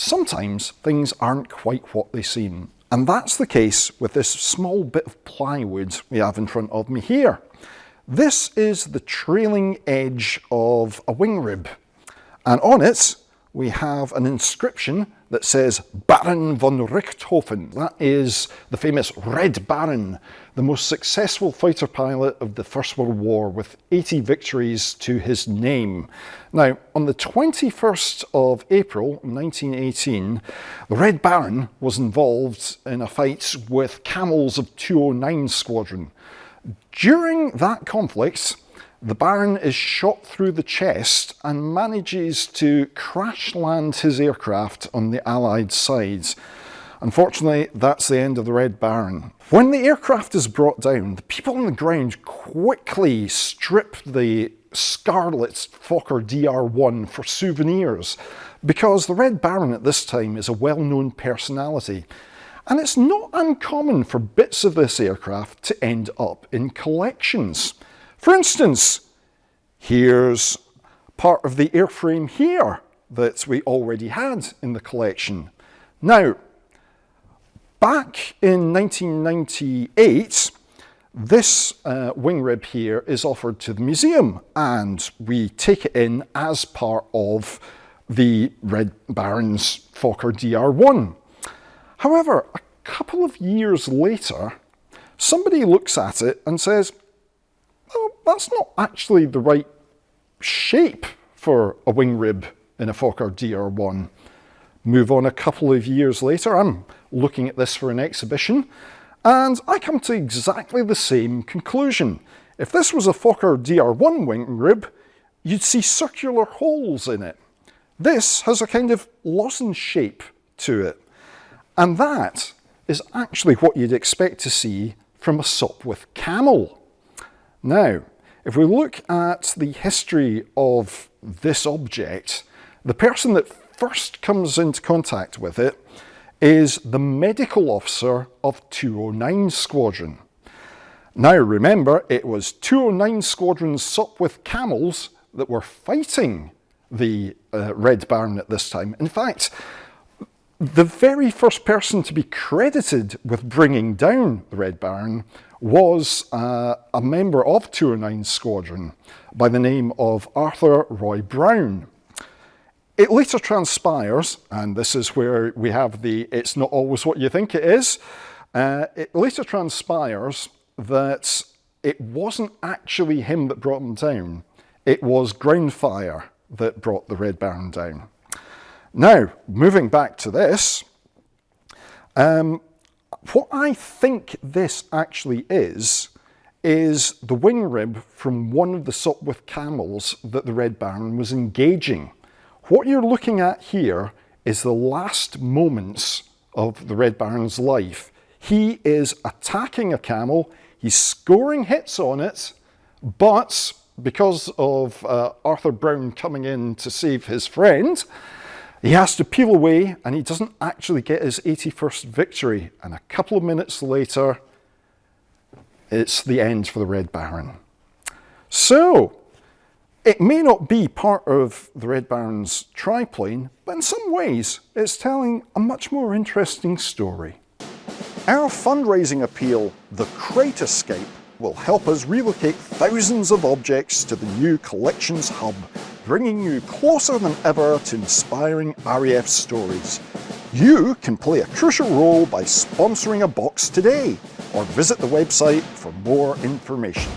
Sometimes things aren't quite what they seem, and that's the case with this small bit of plywood we have in front of me here. This is the trailing edge of a wing rib, and on it we have an inscription that says Baron von Richthofen. That is the famous Red Baron, the most successful fighter pilot of the First World War, with 80 victories to his name. Now, on the 21st of April 1918, the Red Baron was involved in a fight with camels of 209 Squadron. During that conflict, the Baron is shot through the chest and manages to crash land his aircraft on the Allied sides. Unfortunately, that's the end of the Red Baron. When the aircraft is brought down, the people on the ground quickly strip the scarlet Fokker DR1 for souvenirs, because the Red Baron at this time is a well-known personality. And it's not uncommon for bits of this aircraft to end up in collections. For instance, here's part of the airframe here that we already had in the collection. Now, back in 1998, this wing rib here is offered to the museum, and we take it in as part of the Red Baron's Fokker DR1. However, a couple of years later, somebody looks at it and says, oh, that's not actually the right shape for a wing rib in a Fokker DR1. Move on a couple of years later, I'm looking at this for an exhibition, and I come to exactly the same conclusion. If this was a Fokker DR1 wing rib, you'd see circular holes in it. This has a kind of lozenge shape to it. And that is actually what you'd expect to see from a Sopwith Camel. Now, if we look at the history of this object, the person that first comes into contact with it is the medical officer of 209 Squadron. Now remember, it was 209 Squadron's Sopwith Camels that were fighting the Red Baron at this time. In fact, the very first person to be credited with bringing down the Red Baron was a member of 209 Squadron by the name of Arthur Roy Brown. It later transpires, and this is where we have the "it's not always what you think it is," it later transpires that it wasn't actually him that brought him down, it was ground fire that brought the Red Baron down. Now, moving back to this, what I think this actually is the wing rib from one of the Sopwith Camels that the Red Baron was engaging. What you're looking at here is the last moments of the Red Baron's life. He is attacking a camel, he's scoring hits on it, but because of Arthur Brown coming in to save his friend, he has to peel away, and he doesn't actually get his 81st victory. And a couple of minutes later, it's the end for the Red Baron. So, it may not be part of the Red Baron's triplane, but in some ways, it's telling a much more interesting story. Our fundraising appeal, the Crate Escape, will help us relocate thousands of objects to the new collections hub, bringing you closer than ever to inspiring RAF stories. You can play a crucial role by sponsoring a box today, or visit the website for more information.